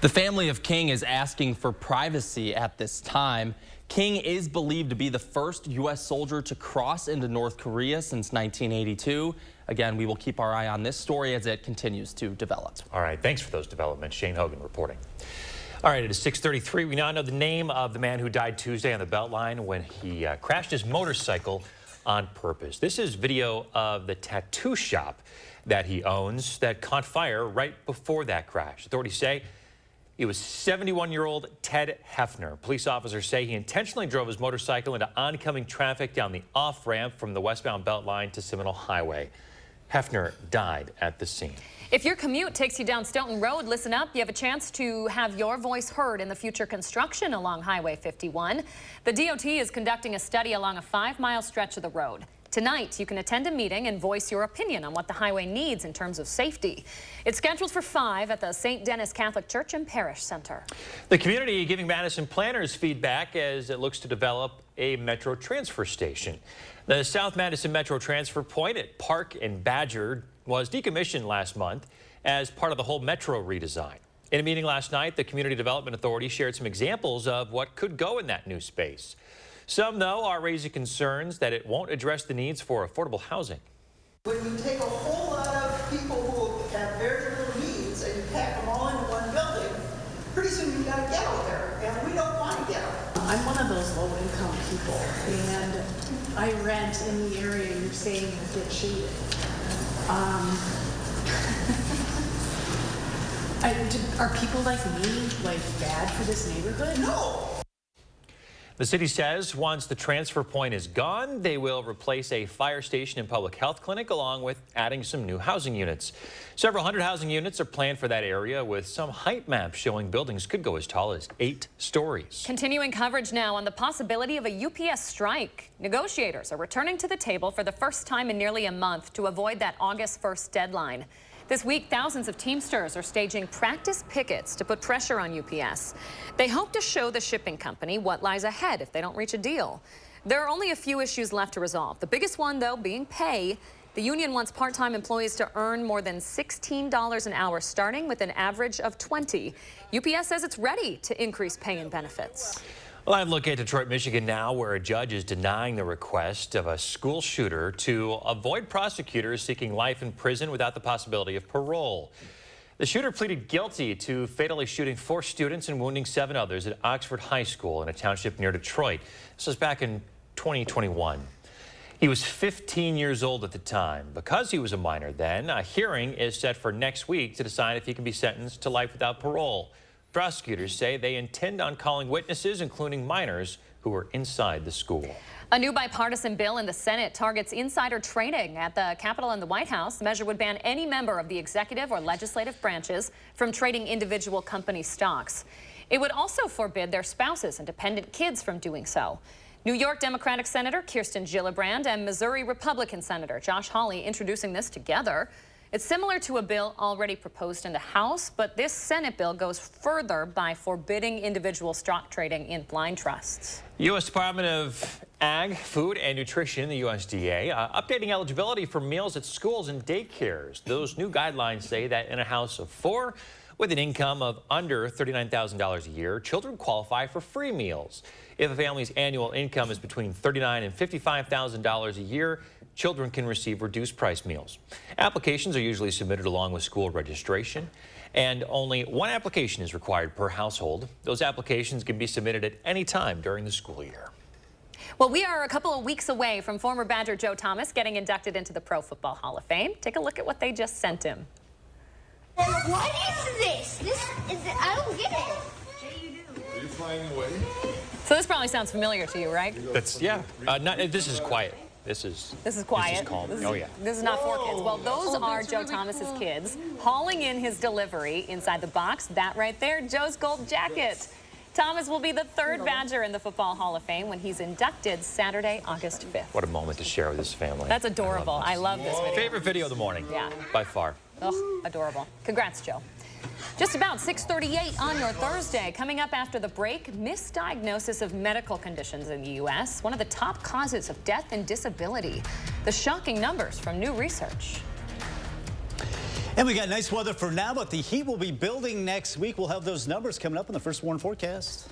The family of King is asking for privacy at this time. King is believed to be the first U.S. soldier to cross into North Korea since 1982. Again, we will keep our eye on this story as it continues to develop. All right, thanks for those developments. Shane Hogan reporting. All right, it is 6:33. We now know the name of the man who died Tuesday on the Beltline when he crashed his motorcycle on purpose. This is video of the tattoo shop that he owns that caught fire right before that crash. Authorities say it was 71-year-old Ted Hefner. Police officers say he intentionally drove his motorcycle into oncoming traffic down the off-ramp from the westbound Beltline to Seminole Highway. Hefner died at the scene. If your commute takes you down Stoughton Road, listen up. You have a chance to have your voice heard in the future construction along Highway 51. The DOT is conducting a study along a 5-mile stretch of the road. Tonight, you can attend a meeting and voice your opinion on what the highway needs in terms of safety. It's scheduled for 5 at the St. Denis Catholic Church and Parish Center. The community giving Madison planners feedback as it looks to develop a Metro transfer station. The South Madison Metro transfer point at Park and Badger was decommissioned last month as part of the whole Metro redesign. In a meeting last night, the Community Development Authority shared some examples of what could go in that new space. Some, though, are raising concerns that it won't address the needs for affordable housing. When you take a whole lot of people who have very little needs and you pack them all into one building, pretty soon you've got a ghetto there, and we don't want a ghetto. I'm one of those low-income people, and I rent in the area you're saying is get shaded. Are people like me, bad for this neighborhood? No. The city says once the transfer point is gone, they will replace a fire station and public health clinic along with adding some new housing units. Several hundred housing units are planned for that area, with some height maps showing buildings could go as tall as 8 stories. Continuing coverage now on the possibility of a UPS strike. Negotiators are returning to the table for the first time in nearly a month to avoid that August 1st deadline. This week, thousands of Teamsters are staging practice pickets to put pressure on UPS. They hope to show the shipping company what lies ahead if they don't reach a deal. There are only a few issues left to resolve. The biggest one, though, being pay. The union wants part-time employees to earn more than $16 an hour, starting with an average of $20. UPS says it's ready to increase pay and benefits. Live look at Detroit, Michigan now, where a judge is denying the request of a school shooter to avoid prosecutors seeking life in prison without the possibility of parole. The shooter pleaded guilty to fatally shooting 4 students and wounding 7 others at Oxford High School in a township near Detroit. This was back in 2021. He was 15 years old at the time. Because he was a minor then, a hearing is set for next week to decide if he can be sentenced to life without parole. Prosecutors say they intend on calling witnesses, including minors, who were inside the school. A new bipartisan bill in the Senate targets insider trading at the Capitol and the White House. The measure would ban any member of the executive or legislative branches from trading individual company stocks. It would also forbid their spouses and dependent kids from doing so. New York Democratic Senator Kirsten Gillibrand and Missouri Republican Senator Josh Hawley introducing this together. It's similar to a bill already proposed in the House, but this Senate bill goes further by forbidding individual stock trading in blind trusts. U.S. Department of Ag, Food and Nutrition, the USDA, updating eligibility for meals at schools and daycares. Those new guidelines say that in a house of 4 with an income of under $39,000 a year, children qualify for free meals. If a family's annual income is between $39,000 and $55,000 a year, children can receive reduced price meals. Applications are usually submitted along with school registration, and only 1 application is required per household. Those applications can be submitted at any time during the school year. Well, we are a couple of weeks away from former Badger Joe Thomas getting inducted into the Pro Football Hall of Fame. Take a look at what they just sent him. What is this? I don't get it. Are you flying away? So this probably sounds familiar to you, right? Yeah. This is quiet. This is quiet. This is calm. Oh, yeah. This is not for kids. Well, those are Joe Thomas's kids hauling in his delivery inside the box. That right there, Joe's gold jacket. Thomas will be the 3rd Badger in the Football Hall of Fame when he's inducted Saturday, August 5th. What a moment to share with his family. That's adorable. I love this video. Favorite video of the morning. Yeah. By far. Oh, adorable. Congrats, Joe. Just about 6:38 on your Thursday. Coming up after the break, misdiagnosis of medical conditions in the U.S., one of the top causes of death and disability. The shocking numbers from new research. And we got nice weather for now, but the heat will be building next week. We'll have those numbers coming up in the first warn forecast.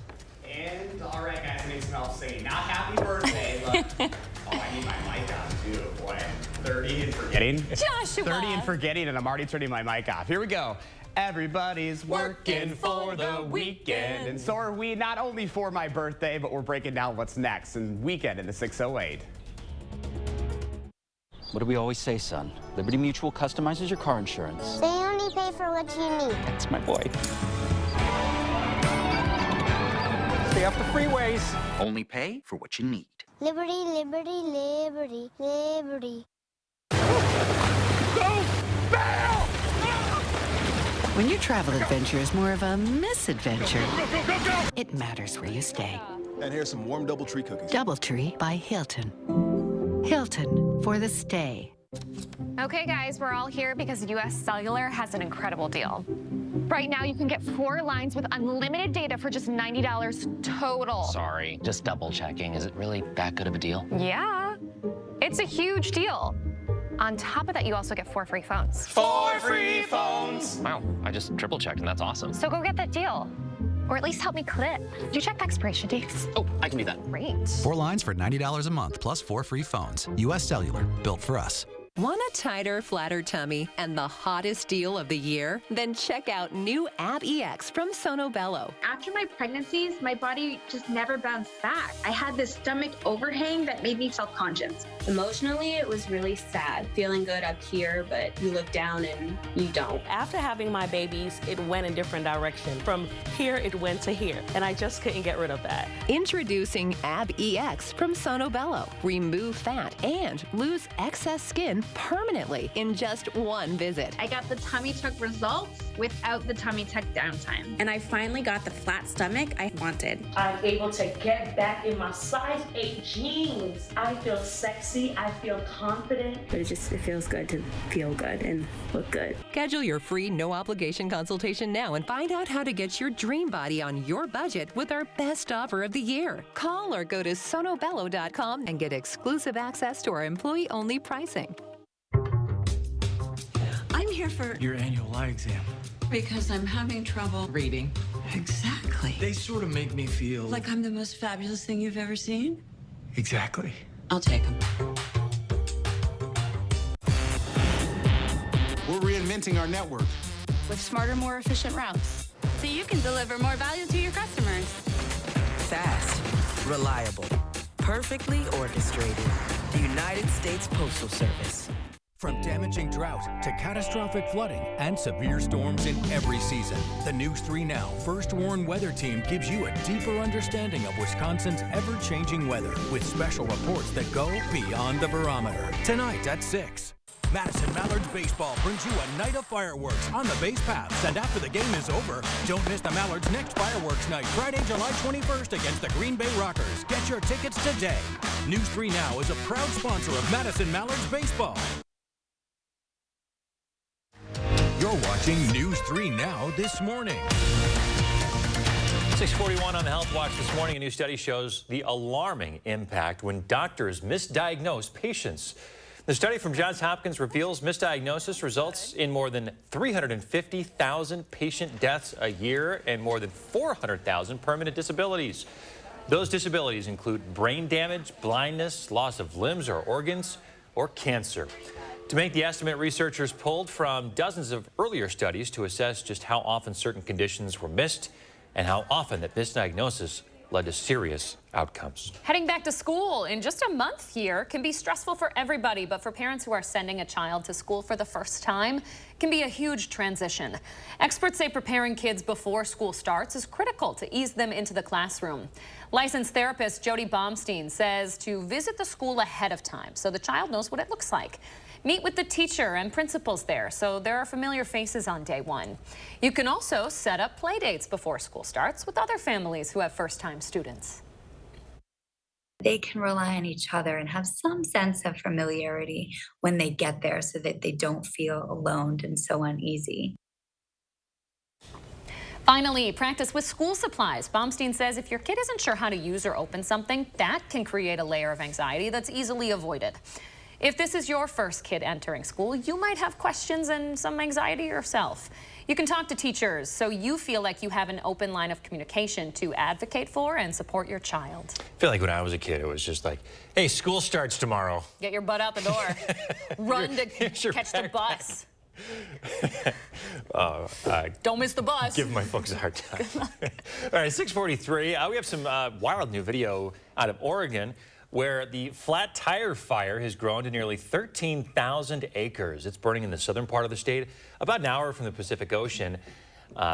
And all right, guys, it makes me all singing. Not happy birthday, but oh, I need my mic on too. Boy, 30 and forgetting. Joshua. 30 and forgetting, and I'm already turning my mic off. Here we go. Everybody's working for the weekend. And so are we, not only for my birthday, but we're breaking down what's next and weekend in the 608. What do we always say, son? Liberty Mutual customizes your car insurance. They only pay for what you need. That's my boy. Stay off the freeways. Only pay for what you need. Liberty, liberty, liberty, liberty. Go! Bail! When your travel adventure is more of a misadventure, Go, go, go, go! it matters where you stay. And here's some warm DoubleTree cookies. DoubleTree by Hilton. Hilton for the stay. Okay, guys, we're all here because US Cellular has an incredible deal. Right now, you can get 4 lines with unlimited data for just $90 total. Sorry, just double checking. Is it really that good of a deal? Yeah, it's a huge deal. On top of that, you also get 4 free phones. 4 free phones! Wow, I just triple checked and that's awesome. So go get that deal. Or at least help me clip. Did you check the expiration dates? Oh, I can do that. Great. 4 lines for $90 a month, plus 4 free phones. US Cellular, built for us. Want a tighter, flatter tummy and the hottest deal of the year? Then check out new Ab EX from Sono Bello. After my pregnancies, my body just never bounced back. I had this stomach overhang that made me self-conscious. Emotionally, it was really sad. Feeling good up here, but you look down and you don't. After having my babies, it went in different direction. From here, it went to here, and I just couldn't get rid of that. Introducing Ab EX from Sono Bello. Remove fat and lose excess skin permanently in just 1 visit. I got the tummy tuck results without the tummy tuck downtime. And I finally got the flat stomach I wanted. I'm able to get back in my size 8 jeans. I feel sexy, I feel confident. But it feels good to feel good and look good. Schedule your free no-obligation consultation now and find out how to get your dream body on your budget with our best offer of the year. Call or go to sonobello.com and get exclusive access to our employee-only pricing. I'm here for your annual eye exam. Because I'm having trouble Reading. Exactly. They sort of make me feel Like I'm the most fabulous thing you've ever seen? Exactly. I'll take them. We're reinventing our network with smarter, more efficient routes, so you can deliver more value to your customers. Fast, reliable, perfectly orchestrated. The United States Postal Service. From damaging drought to catastrophic flooding and severe storms in every season, the News 3 Now First Warn Weather Team gives you a deeper understanding of Wisconsin's ever-changing weather with special reports that go beyond the barometer. Tonight at 6. Madison Mallards Baseball brings you a night of fireworks on the base paths, and after the game is over, don't miss the Mallards' next fireworks night, Friday, July 21st against the Green Bay Rockers. Get your tickets today. News 3 Now is a proud sponsor of Madison Mallards Baseball. You're watching News 3 Now this morning. 6:41 on the Health Watch this morning. A new study shows the alarming impact when doctors misdiagnose patients. The study from Johns Hopkins reveals misdiagnosis results in more than 350,000 patient deaths a year and more than 400,000 permanent disabilities. Those disabilities include brain damage, blindness, loss of limbs or organs, or cancer. To make the estimate, researchers pulled from dozens of earlier studies to assess just how often certain conditions were missed and how often that misdiagnosis led to serious outcomes. Heading back to school in just a month here can be stressful for everybody, but for parents who are sending a child to school for the first time can be a huge transition. Experts say preparing kids before school starts is critical to ease them into the classroom. Licensed therapist Jody Baumstein says to visit the school ahead of time so the child knows what it looks like. Meet with the teacher and principals there so there are familiar faces on day one. You can also set up play dates before school starts with other families who have first-time students. They can rely on each other and have some sense of familiarity when they get there so that they don't feel alone and so uneasy. Finally, practice with school supplies. Baumstein says if your kid isn't sure how to use or open something, that can create a layer of anxiety that's easily avoided. If this is your first kid entering school, you might have questions and some anxiety yourself. You can talk to teachers so you feel like you have an open line of communication to advocate for and support your child. I feel like when I was a kid, it was just like, hey, school starts tomorrow. Get your butt out the door. Run to catch the bus. Don't miss the bus. Give my folks a hard time. All right, 6:43. We have some wild new video out of Oregon where the flat tire fire has grown to nearly 13,000 acres. It's burning in the southern part of the state, about an hour from the Pacific Ocean.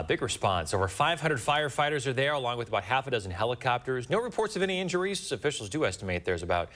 Big response. Over 500 firefighters are there, along with about half a dozen helicopters. No reports of any injuries. Officials do estimate there's about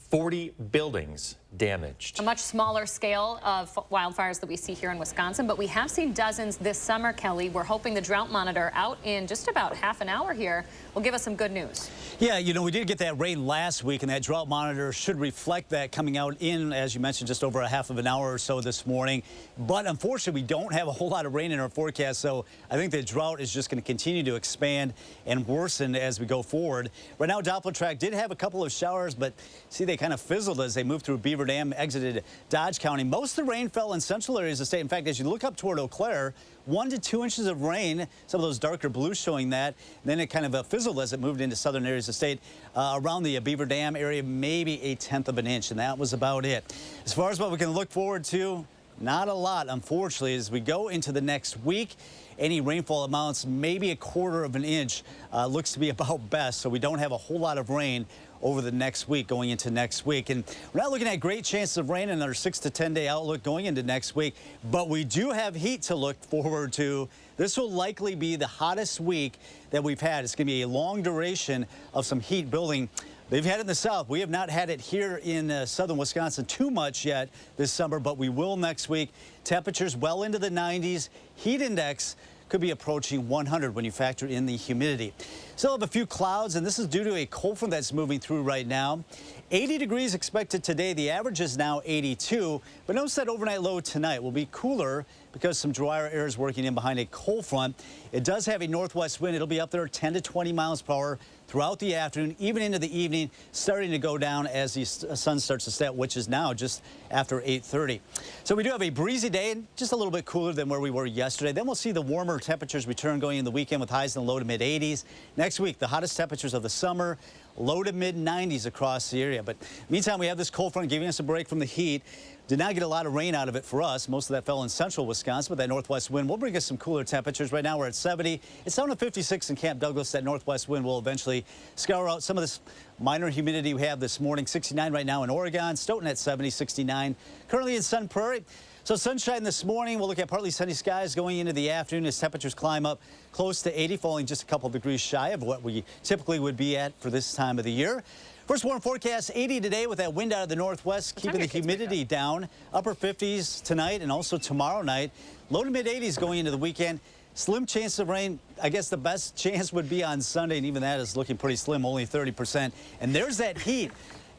40 buildings damaged. A much smaller scale of wildfires that we see here in Wisconsin, but we have seen dozens this summer, Kelly. We're hoping the drought monitor out in just about half an hour here will give us some good news. Yeah, you know, we did get that rain last week, and that drought monitor should reflect that coming out in, as you mentioned, just over a half of an hour or so this morning. But unfortunately, we don't have a whole lot of rain in our forecast, so I think the drought is just going to continue to expand and worsen as we go forward. Right now, Doppler track did have a couple of showers, but see, they kind of fizzled as they moved through Beaver Dam, exited Dodge County. Most of the rain fell in central areas of the state. In fact, as you look up toward Eau Claire, 1 to 2 inches of rain, some of those darker blues showing that. Then it kind of fizzled as it moved into southern areas of the state. Around the Beaver Dam area, maybe 1/10 of an inch, and that was about it. As far as what we can look forward to, not a lot, unfortunately, as we go into the next week. Any rainfall amounts, maybe 1/4 of an inch, looks to be about best, so we don't have a whole lot of rain over the next week, going into next week. And we're not looking at great chances of rain in our 6 to 10 day outlook going into next week, but we do have heat to look forward to. This will likely be the hottest week that we've had. It's going to be a long duration of some heat building. They've had it in the south. We have not had it here in southern Wisconsin too much yet this summer, but we will next week. Temperatures well into the 90s. Heat index could be approaching 100 when you factor in the humidity. Still have a few clouds, and this is due to a cold front that's moving through right now. 80 degrees expected today. The average is now 82, but notice that overnight low tonight will be cooler because some drier air is working in behind a cold front. It does have a northwest wind. It'll be up there 10 to 20 miles per hour throughout the afternoon, even into the evening, starting to go down as the sun starts to set, which is now just after 8:30. So we do have a breezy day and just a little bit cooler than where we were yesterday. Then we'll see the warmer temperatures return going in the weekend with highs in the low to mid 80s. Next week, the hottest temperatures of the summer, low to mid 90s across the area. But meantime, we have this cold front giving us a break from the heat. Did not get a lot of rain out of it for us. Most of that fell in central Wisconsin, but that northwest wind will bring us some cooler temperatures. Right now we're at 70. It's down to 56 in Camp Douglas. That northwest wind will eventually scour out some of this minor humidity we have this morning. 69 right now in Oregon. Stoughton at 70, 69. Currently in Sun Prairie. So sunshine this morning. We'll look at partly sunny skies going into the afternoon as temperatures climb up close to 80, falling just a couple degrees shy of what we typically would be at for this time of the year. First warm forecast, 80 today with that wind out of the northwest, keeping the humidity down. Upper 50s tonight and also tomorrow night. Low to mid 80s going into the weekend. Slim chance of rain. I guess the best chance would be on Sunday, and even that is looking pretty slim, only 30%. And there's that heat.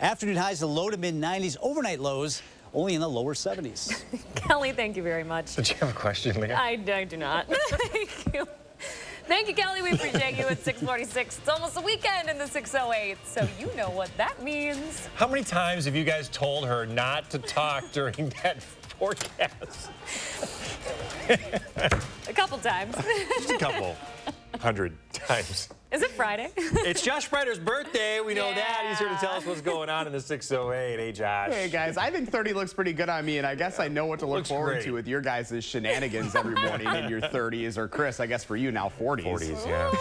Afternoon highs, the low to mid 90s. Overnight lows only in the lower 70s. Kelly, thank you very much. Did you have a question, Leah? I do not. Thank you. Thank you, Kelly. We appreciate you at 646. It's almost the weekend in the 608, so you know what that means. How many times have you guys told her not to talk during that forecast? A couple times. Just a couple. 100 times. Is it Friday? It's Josh Spreiter's birthday. We know that. He's here to tell us what's going on in the 608. Hey, Josh. Hey, guys. I think 30 looks pretty good on me, and I guess I know what to look forward to with your guys' shenanigans every morning in your 30s, or Chris, I guess for you now 40s. 40s, yeah.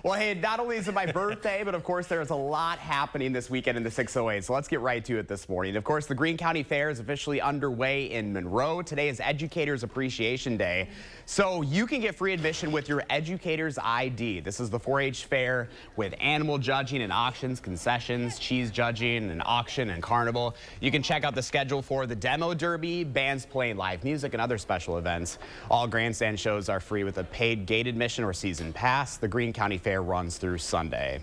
Well, hey, not only is it my birthday, but of course there's a lot happening this weekend in the 608. So let's get right to it this morning. Of course, the Greene County Fair is officially underway in Monroe. Today is Educators Appreciation Day. So you can get free admission with your Educator's ID. This is the 4-H fair with animal judging and auctions, concessions, cheese judging and auction and carnival. You can check out the schedule for the demo derby, bands playing live music, and other special events. All grandstand shows are free with a paid gate admission or season pass. The Greene County Fair runs through Sunday.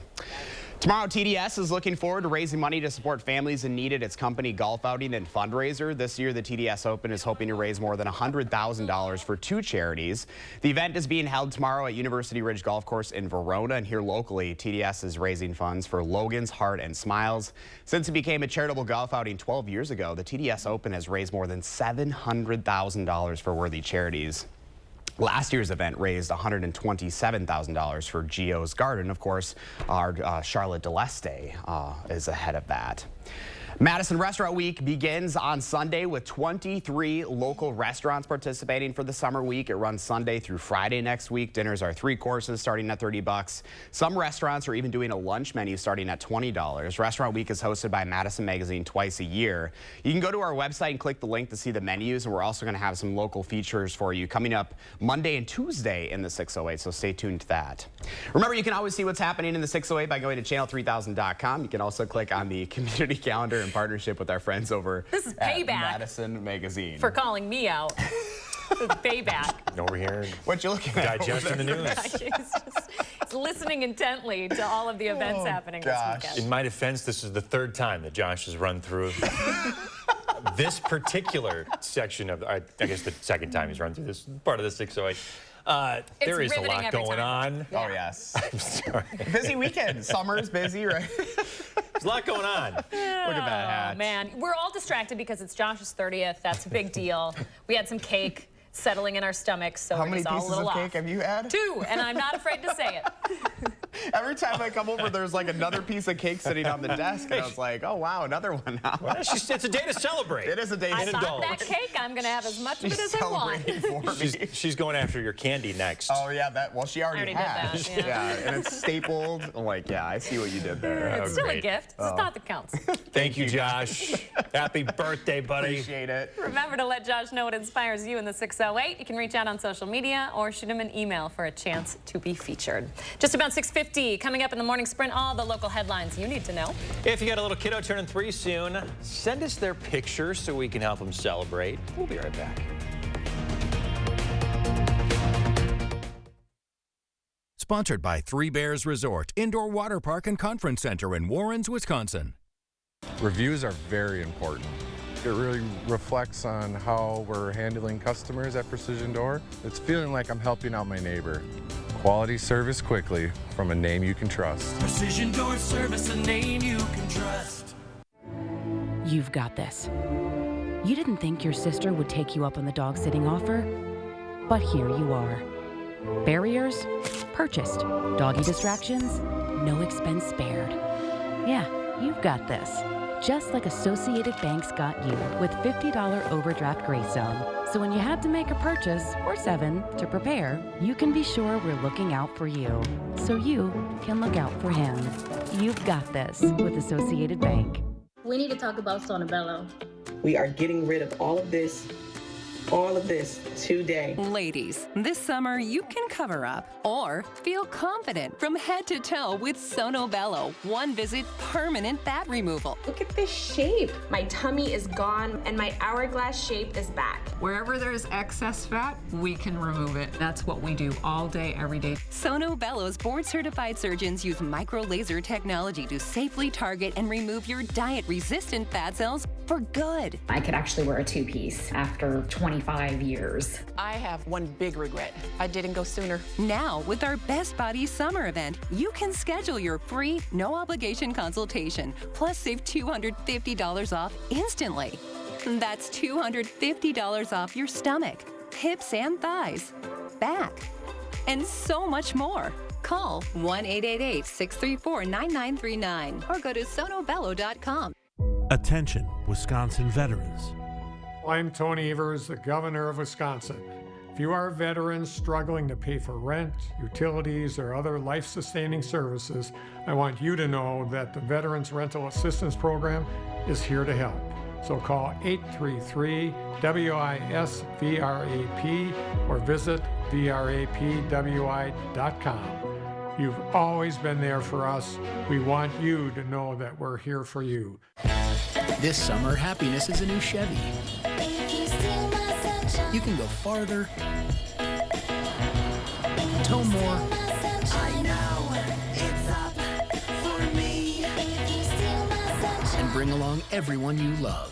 Tomorrow, TDS is looking forward to raising money to support families in need at its company golf outing and fundraiser. This year, the TDS Open is hoping to raise more than $100,000 for 2 charities. The event is being held tomorrow at University Ridge Golf Course in Verona, and here locally, TDS is raising funds for Logan's Heart and Smiles. Since it became a charitable golf outing 12 years ago, the TDS Open has raised more than $700,000 for worthy charities. Last year's event raised $127,000 for Gio's Garden. Of course, our Charlotte Deleste is ahead of that. Madison Restaurant Week begins on Sunday with 23 local restaurants participating for the summer week. It runs Sunday through Friday next week. Dinners are 3 courses starting at $30. Some restaurants are even doing a lunch menu starting at $20. Restaurant Week is hosted by Madison Magazine twice a year. You can go to our website and click the link to see the menus, and we're also going to have some local features for you coming up Monday and Tuesday in the 608, so stay tuned to that. Remember, you can always see what's happening in the 608 by going to channel3000.com. You can also click on the community calendar together in partnership with our friends over This is at payback Madison Magazine. for calling me out. This is payback. Over here. What you looking at? Digesting the news. He's listening intently to all of the events happening this weekend. In my defense, this is the third time that Josh has run through this particular section of, I guess the second time he's run through this part of the 608. There is a lot going on. Oh, yes. I'm sorry. Busy weekend. Summer's busy, right? There's a lot going on. Look at that hat. Oh, man. We're all distracted because it's Josh's 30th. That's a big deal. We had some cake settling in our stomachs, so How we're many just all a pieces little of off. cake have you had? 2, and I'm not afraid to say it. Every time I come over, there's like another piece of cake sitting on the desk, and I was like, oh, wow, another one now. Well, it's a day to celebrate. It is a day to I indulge. bought that cake. I'm going to have as much of it as I want. For me. She's going after your candy next. Oh, yeah, well, she already has. did that, yeah. And it's stapled. I'm like, yeah, I see what you did there. It's still a gift. It's a thought that counts. Thank you, Josh. Happy birthday, buddy. Appreciate it. Remember to let Josh know what inspires you in the 608. You can reach out on social media or shoot him an email for a chance to be featured. Just about 6:50, coming up in the morning sprint, all the local headlines you need to know. If you got a little kiddo turning 3 soon, send us their pictures so we can help them celebrate. We'll be right back. Sponsored by Three Bears Resort, Indoor Water Park and Conference Center in Warrens, Wisconsin. Reviews are very important. It really reflects on how we're handling customers at Precision Door. It's feeling like I'm helping out my neighbor. Quality service quickly from a name you can trust. Precision Door Service, a name you can trust. You've got this. You didn't think your sister would take you up on the dog sitting offer, but here you are. Barriers? Purchased. Doggy distractions? No expense spared. Yeah, you've got this. Just like Associated Bank's got you with $50 overdraft grace zone. So when you have to make a purchase, or 7, to prepare, you can be sure we're looking out for you, so you can look out for him. You've got this with Associated Bank. We need to talk about Sonobello. We are getting rid of all of this today. Ladies, this summer you can cover up or feel confident from head to toe with Sonobello. One visit, permanent fat removal. Look at this shape. My tummy is gone and my hourglass shape is back. Wherever there's excess fat, we can remove it. That's what we do all day, every day. Sonobello's board-certified surgeons use micro-laser technology to safely target and remove your diet-resistant fat cells for good. I could actually wear a 2-piece after 25 years. I have one big regret. I didn't go sooner. Now, with our Best Bodies summer event, you can schedule your free, no-obligation consultation, plus save $250 off instantly. That's $250 off your stomach, hips and thighs, back, and so much more. Call 1-888-634-9939 or go to sonobello.com. Attention, Wisconsin veterans. I'm Tony Evers, the governor of Wisconsin. If you are a veteran struggling to pay for rent, utilities, or other life-sustaining services, I want you to know that the Veterans Rental Assistance Program is here to help. So call 833-WISC-VRAP or visit vrapwi.com. You've always been there for us. We want you to know that we're here for you. This summer, happiness is a new Chevy. You can go farther, tow more. I know it's up for me. And bring along everyone you love.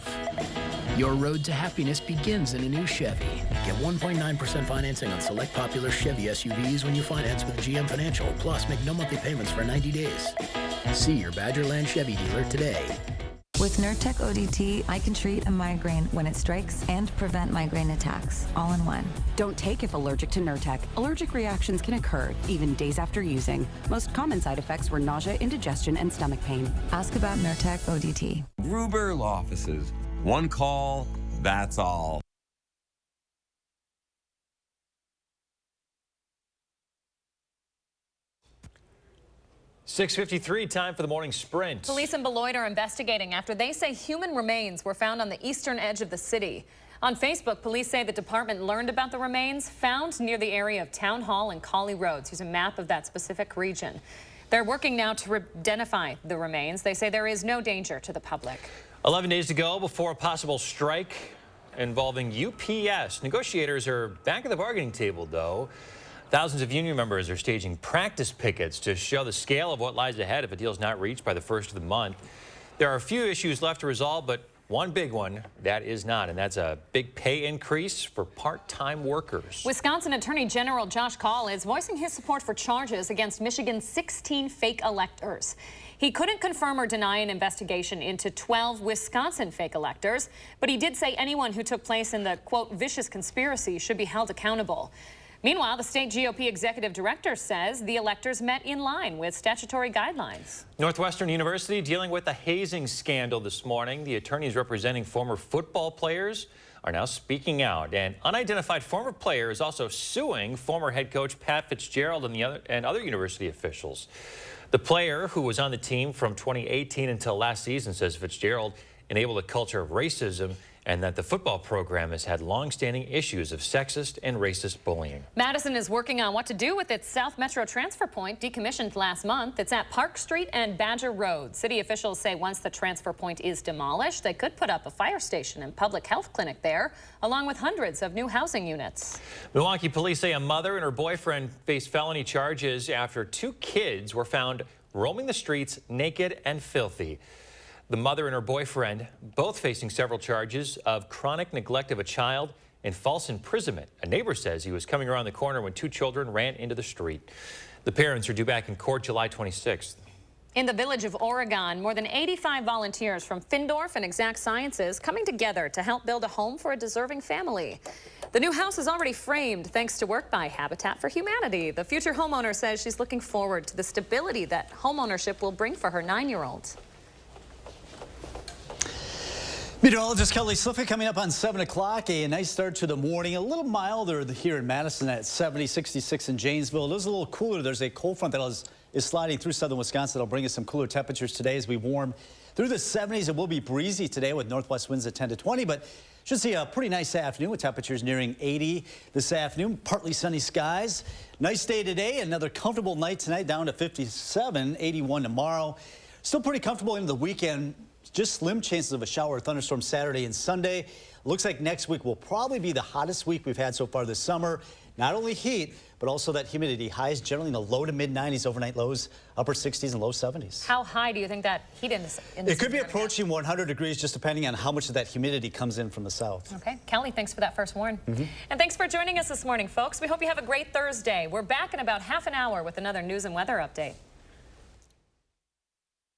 Your road to happiness begins in a new Chevy. Get 1.9% financing on select popular Chevy SUVs when you finance with GM Financial. Plus, make no monthly payments for 90 days. See your Badgerland Chevy dealer today. With Nurtec ODT, I can treat a migraine when it strikes and prevent migraine attacks, all in one. Don't take if allergic to Nurtec. Allergic reactions can occur, even days after using. Most common side effects were nausea, indigestion, and stomach pain. Ask about Nurtec ODT. Gruber Law Offices. One call, that's all. .653, time for the morning sprint. Police in Beloit are investigating after they say human remains were found on the eastern edge of the city. On Facebook, police say the department learned about the remains found near the area of Town Hall and Colley Roads. Here's a map of that specific region. They're working now to identify the remains. They say there is no danger to the public. 11 days to go before a possible strike involving UPS. Negotiators are back at the bargaining table, though. Thousands of union members are staging practice pickets to show the scale of what lies ahead if a deal is not reached by the first of the month. There are a few issues left to resolve, but one big one that is not, and that's a big pay increase for part-time workers. Wisconsin Attorney General Josh Kaul is voicing his support for charges against Michigan's 16 fake electors. He couldn't confirm or deny an investigation into 12 Wisconsin fake electors, but he did say anyone who took place in the, quote, vicious conspiracy should be held accountable. Meanwhile, the state GOP executive director says the electors met in line with statutory guidelines. Northwestern University dealing with a hazing scandal this morning. The attorneys representing former football players are now speaking out. An unidentified former player is also suing former head coach Pat Fitzgerald and other university officials. The player, who was on the team from 2018 until last season, says Fitzgerald enabled a culture of racism and that the football program has had long-standing issues of sexist and racist bullying. Madison is working on what to do with its South Metro transfer point decommissioned last month. It's at Park Street and Badger Road. City officials say once the transfer point is demolished, they could put up a fire station and public health clinic there, along with hundreds of new housing units. Milwaukee police say a mother and her boyfriend face felony charges after 2 kids were found roaming the streets naked and filthy. The mother and her boyfriend, both facing several charges of chronic neglect of a child and false imprisonment. A neighbor says he was coming around the corner when 2 children ran into the street. The parents are due back in court July 26th. In the village of Oregon, more than 85 volunteers from Findorf and Exact Sciences coming together to help build a home for a deserving family. The new house is already framed thanks to work by Habitat for Humanity. The future homeowner says she's looking forward to the stability that homeownership will bring for her 9-year-old. Meteorologist Kelly Slifford coming up on 7 o'clock. A nice start to the morning. A little milder here in Madison at 70, 66 in Janesville. It is a little cooler. There's a cold front that is sliding through southern Wisconsin. That'll bring us some cooler temperatures today as we warm through the 70s. It will be breezy today with northwest winds at 10 to 20, but should see a pretty nice afternoon with temperatures nearing 80 this afternoon. Partly sunny skies. Nice day today. Another comfortable night tonight down to 57, 81 tomorrow. Still pretty comfortable into the weekend. Just slim chances of a shower or thunderstorm Saturday and Sunday. Looks like next week will probably be the hottest week we've had so far this summer. Not only heat, but also that humidity. Highs generally in the low to mid 90s, overnight lows, upper 60s and low 70s. How high do you think that heat index It could be approaching 100 degrees just depending on how much of that humidity comes in from the south. Okay, Kelly, thanks for that first warn. And thanks for joining us this morning, folks. We hope you have a great Thursday. We're back in about half an hour with another news and weather update.